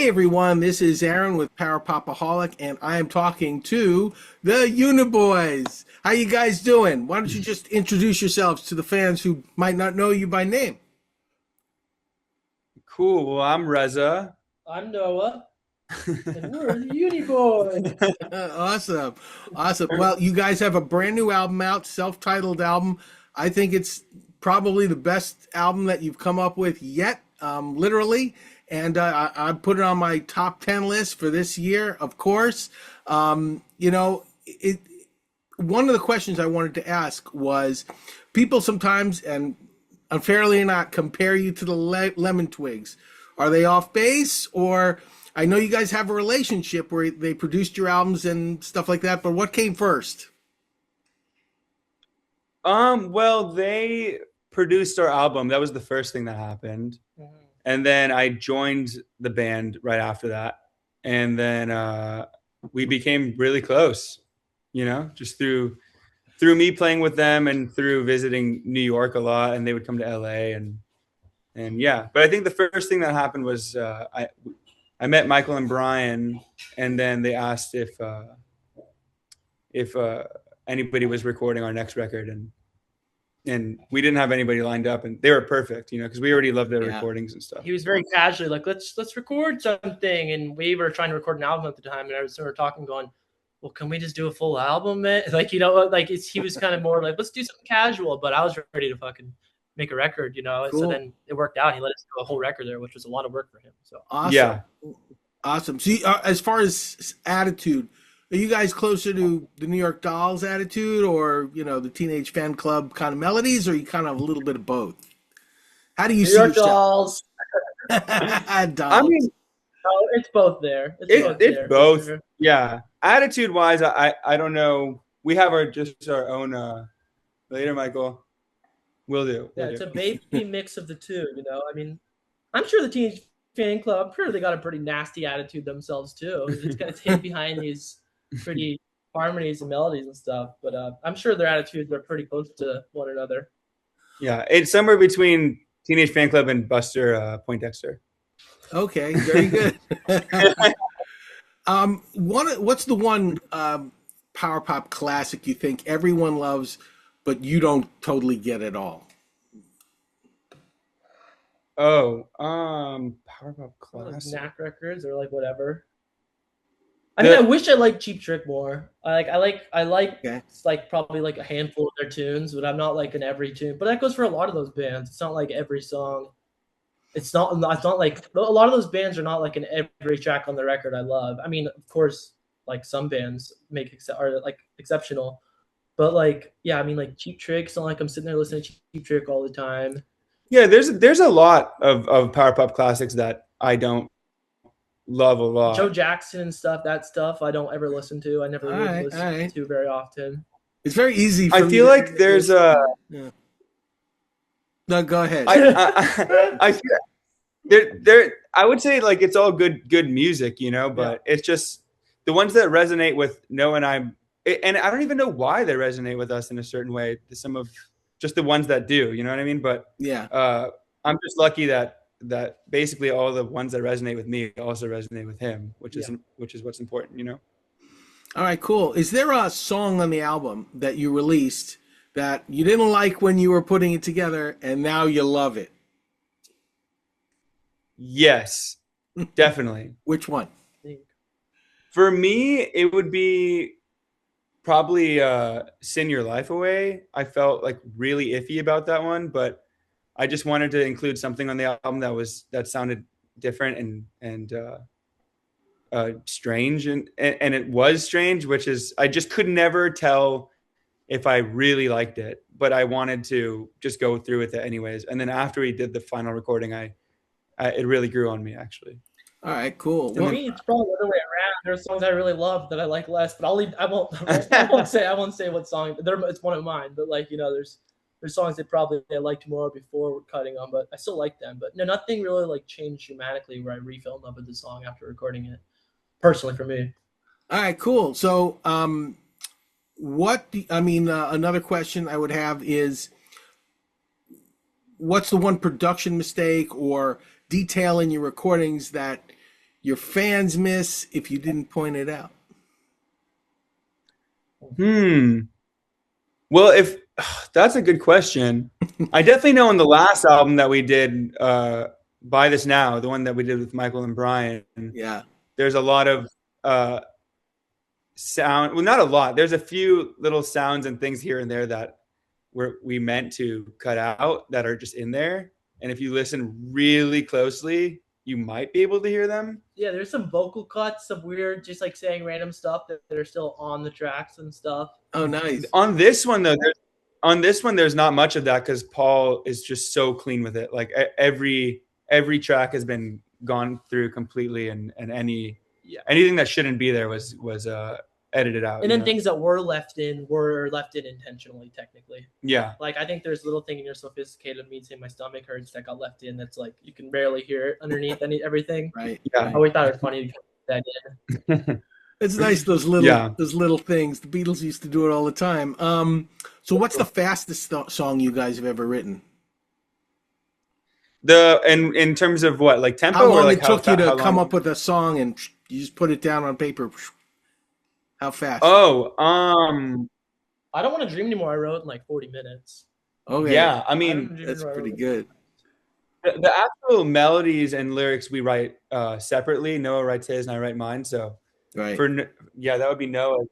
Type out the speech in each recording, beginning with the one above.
Hey everyone, this is Aaron with Power Popaholic, and I am talking to the Uni Boys. How you guys doing? Why don't you just introduce yourselves to the fans who might not know you by name? Cool. Well, I'm Reza. I'm Noah, and we're the Uni Boys. Awesome, awesome. Well, you guys have a brand new album out, self-titled album. I think it's probably the best album that you've come up with yet, literally. And I put it on my top 10 list for this year, of course. One of the questions I wanted to ask was people sometimes, and unfairly or not, compare you to the Lemon Twigs. Are they off base? Or I know you guys have a relationship where they produced your albums and stuff like that, but what came first? Well, they produced our album. That was the first thing that happened. And then I joined the band right after that. And then we became really close, just through me playing with them and through visiting New York a lot. And they would come to LA and yeah. But I think the first thing that happened was I met Michael and Brian, and then they asked if anybody was recording our next record, and we didn't have anybody lined up, and they were perfect, because we already loved their recordings and stuff. He was very casually like, let's record something, and we were trying to record an album at the time, and I was talking, going, well, can we just do a full album, man? He was kind of more like, let's do something casual, but I was ready to fucking make a record, Cool. So then it worked out. He let us do a whole record there, which was a lot of work for him. So Awesome. Yeah. Awesome. See, as far as attitude, are you guys closer to the New York Dolls attitude, or the Teenage Fan Club kind of melodies, or are you kind of a little bit of both? How do you New see York yourself? Dolls. Dolls. I mean, It's both there. it's both. Sure. Yeah. Attitude wise, I don't know. We have our own later, Michael. We'll do. Yeah, it's a baby mix of the two, I mean, I'm sure the Teenage Fan Club, I'm sure they got a pretty nasty attitude themselves too. It's got to hid behind these pretty harmonies and melodies and stuff, but I'm sure their attitudes are pretty close to one another. Yeah, it's somewhere between Teenage Fan Club and Buster Poindexter. Okay, very good. What's the one power pop classic you think everyone loves, but you don't totally get at all? Oh, power pop classic. Like Knack records or like whatever. I wish I liked Cheap Trick more. I like Okay. It's like probably like a handful of their tunes, but I'm not like in every tune. But that goes for a lot of those bands. It's not like every song. It's not like a lot of those bands are not like in every track on the record I love. I mean, of course, like some bands are like exceptional, but like yeah, I mean like Cheap Trick. It's not like I'm sitting there listening to Cheap Trick all the time. Yeah, there's a lot of power pop classics that I don't love a lot. Joe Jackson and stuff, that stuff I don't ever listen to. I never really listen to very often. It's very easy. I feel like there's a. Yeah. No, go ahead. I feel there. I would say like it's all good music, but it's just the ones that resonate with Noah and and I don't even know why they resonate with us in a certain way. Some of just the ones that do, you know what I mean? But yeah, I'm just lucky that basically all the ones that resonate with me also resonate with him, which is what's important, All right, cool. Is there a song on the album that you released that you didn't like when you were putting it together, and now you love it? Yes, definitely. Which one? For me, it would be probably Sin Your Life Away. I felt like really iffy about that one, but I just wanted to include something on the album that sounded different and strange, and it was strange, which is I just could never tell if I really liked it, but I wanted to just go through with it anyways. And then after we did the final recording, it really grew on me actually. All right, cool. For me, it's probably the other way around. There's songs I really love that I like less, but I won't say what song. It's one of mine, but like there's songs that probably I liked more before cutting them, but I still like them. But no, nothing really like changed dramatically where I re-fell in love with the song after recording it. Personally, for me. All right, cool. So, another question I would have is, what's the one production mistake or detail in your recordings that your fans miss if you didn't point it out? Well, if that's a good question. I definitely know on the last album that we did, Buy This Now, the one that we did with Michael and Brian, Yeah. there's a lot of sound. Well, not a lot. There's a few little sounds and things here and there that we meant to cut out that are just in there. And if you listen really closely, you might be able to hear them. Yeah, there's some vocal cuts of weird, just like saying random stuff that are still on the tracks and stuff. Oh, nice. On this one, though, there's not much of that because Paul is just so clean with it. Like every track has been gone through completely, and anything that shouldn't be there was edited out. And then things that were left in intentionally, technically. Yeah. Like I think there's a little thing in your Sophisticated Me saying my stomach hurts that got left in. That's like you can barely hear it underneath everything. Right. Yeah. I always thought it was funny to put that in. It's nice those little things. The Beatles used to do it all the time. So what's the fastest song you guys have ever written? In terms of what, like tempo? How long or like it took you to come up with a song and you just put it down on paper? How fast? Oh, I Don't Want to Dream Anymore. I wrote in like 40 minutes. Okay. Yeah, I mean, that's pretty good. The actual melodies and lyrics we write separately. Noah writes his and I write mine. So right. That would be Noah.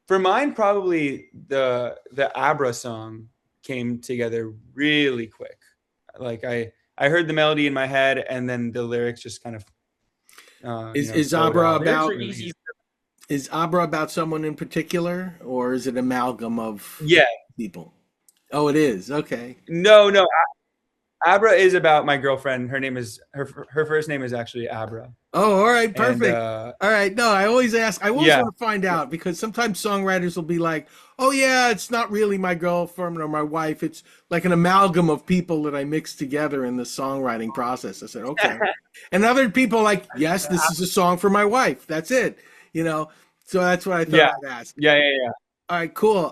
For mine, probably the Abra song came together really quick. Like I heard the melody in my head and then the lyrics just kind of. Is Abra about? Is Abra about someone in particular, or is it an amalgam of people? Oh, it is. Okay. No. Abra is about my girlfriend. Her first name is actually Abra. Oh, all right, perfect. And, all right. No, I always ask. I always want to find out because sometimes songwriters will be like, "Oh yeah, it's not really my girlfriend or my wife. It's like an amalgam of people that I mixed together in the songwriting process." I said, "Okay." And other people are like, "Yes, this is a song for my wife. That's it." So that's what I thought I'd ask. Yeah. All right, cool.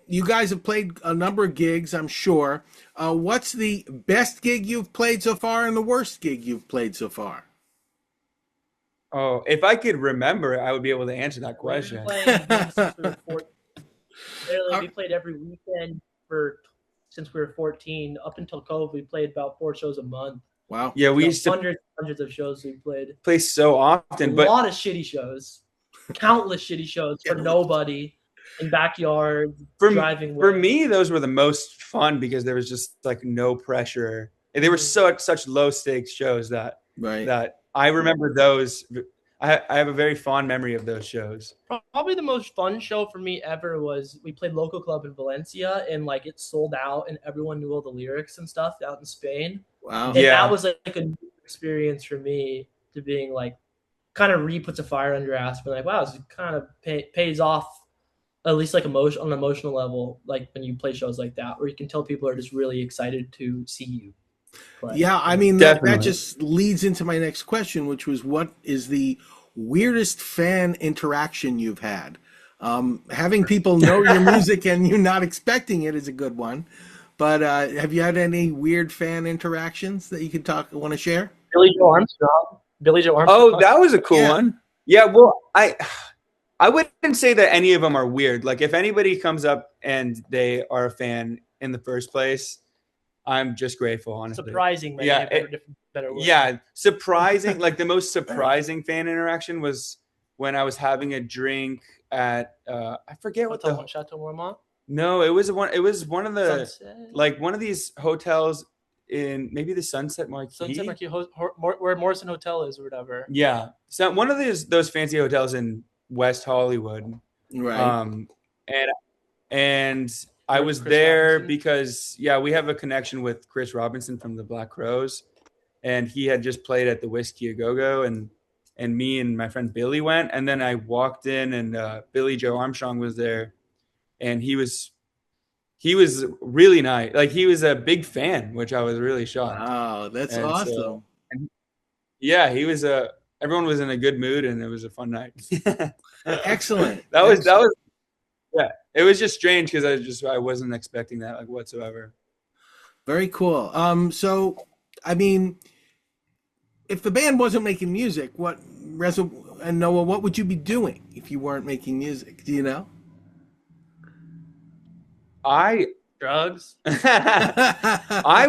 You guys have played a number of gigs, I'm sure. What's the best gig you've played so far and the worst gig you've played so far? Oh, if I could remember, I would be able to answer that question. We played every weekend since we were 14. Up until COVID, we played about 4 shows a month. Wow. Yeah, we used to hundreds of shows we played. Play so often, a lot of shitty shows. Countless shitty shows for nobody in backyards, driving. For me, those were the most fun because there was just like no pressure. And they were such low stakes shows that I remember those. I have a very fond memory of those shows. Probably the most fun show for me ever was we played local club in Valencia and like it sold out and everyone knew all the lyrics and stuff out in Spain. Wow. And that was like a new experience for me to being like kind of puts a fire under your ass, but like, wow, this kind of pays off at least like on an emotional level, like when you play shows like that, where you can tell people are just really excited to see you play. Yeah, I mean, that just leads into my next question, which was what is the weirdest fan interaction you've had? Having people know your music and you not expecting it is a good one. But have you had any weird fan interactions that you want to share? Billy Joe Armstrong. Oh, that was a cool one. Yeah, well, I wouldn't say that any of them are weird. Like if anybody comes up and they are a fan in the first place, I'm just grateful, honestly. Surprising, man. Better word. Yeah, surprising. Like the most surprising fan interaction was when I was having a drink at I forget what the Chateau Marmont. No, it was one of the Sunset? like one of these hotels in maybe the Sunset Marquis, where Morrison Hotel is or whatever. Yeah, so one of those fancy hotels in West Hollywood, right? And I was there because we have a connection with Chris Robinson from the Black Crowes, and he had just played at the Whiskey A Go Go, and me and my friend Billy went, and then I walked in, and Billy Joe Armstrong was there, and he was really nice. Like he was a big fan, which I was really shocked. Wow, that's awesome. He was everyone was in a good mood and it was a fun night. Excellent. That was it was just strange because I wasn't expecting that like whatsoever. Very cool. So I mean, if the band wasn't making music, what Reza and Noah, what would you be doing if you weren't making music? Do you know? I Drugs. I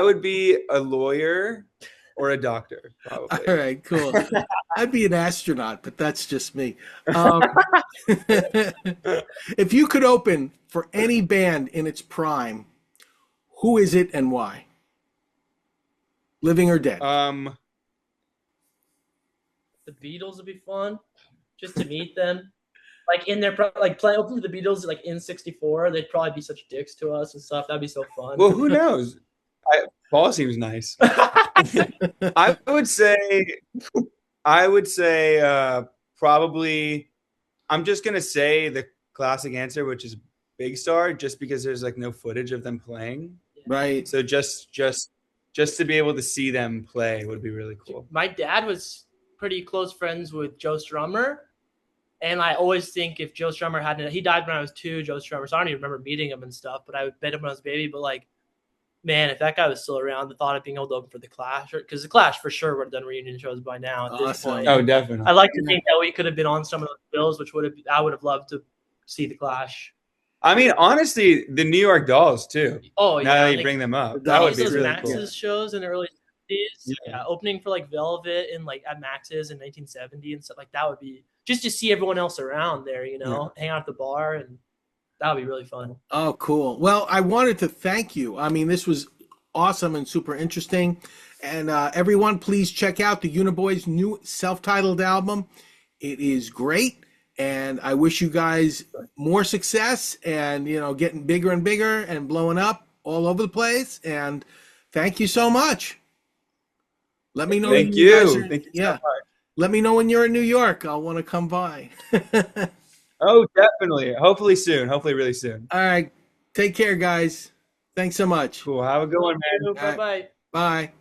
would be a lawyer or a doctor, All probably. right, cool. I'd be an astronaut, but that's just me. If you could open for any band in its prime, who is it and why? Living or dead? Um, The Beatles would be fun, just to meet them. Like in their like playing open for the Beatles like in '64, they'd probably be such dicks to us and stuff. That'd be so fun. well, who knows? Paul seems nice. I would say probably. I'm just gonna say the classic answer, which is Big Star, just because there's like no footage of them playing. Right. So just to be able to see them play would be really cool. My dad was pretty close friends with Joe Strummer. And I always think if Joe Strummer hadn't, he died when I was 2, Joe Strummer. So I don't even remember meeting him and stuff, but I met him when I was a baby. But like, man, if that guy was still around, the thought of being able to open for the Clash, because the Clash for sure would have done reunion shows by now at this Awesome. point. Oh, definitely. I like to think that we could have been on some of those bills, which I would have loved to see the Clash. I mean, honestly, the New York Dolls too. Oh, Now yeah. that you bring them up, The that would Dolls. be those really Max's cool. shows in the early 70s, Yeah. opening for like Velvet and like at Max's in 1970 and stuff like that would be just to see everyone else around there, hang out at the bar, and that would be really fun. Oh, cool. Well, I wanted to thank you. I mean, this was awesome and super interesting. And everyone, please check out the Uni Boys' new self-titled album. It is great. And I wish you guys more success and, getting bigger and bigger and blowing up all over the place. And thank you so much. Let me know. Thank when you. guys are- Thank you so yeah. much. Let me know when you're in New York. I'll want to come by. Oh, definitely. Hopefully soon. Hopefully really soon. All right. Take care, guys. Thanks so much. Cool. Have a good one, man. Bye-bye. Bye.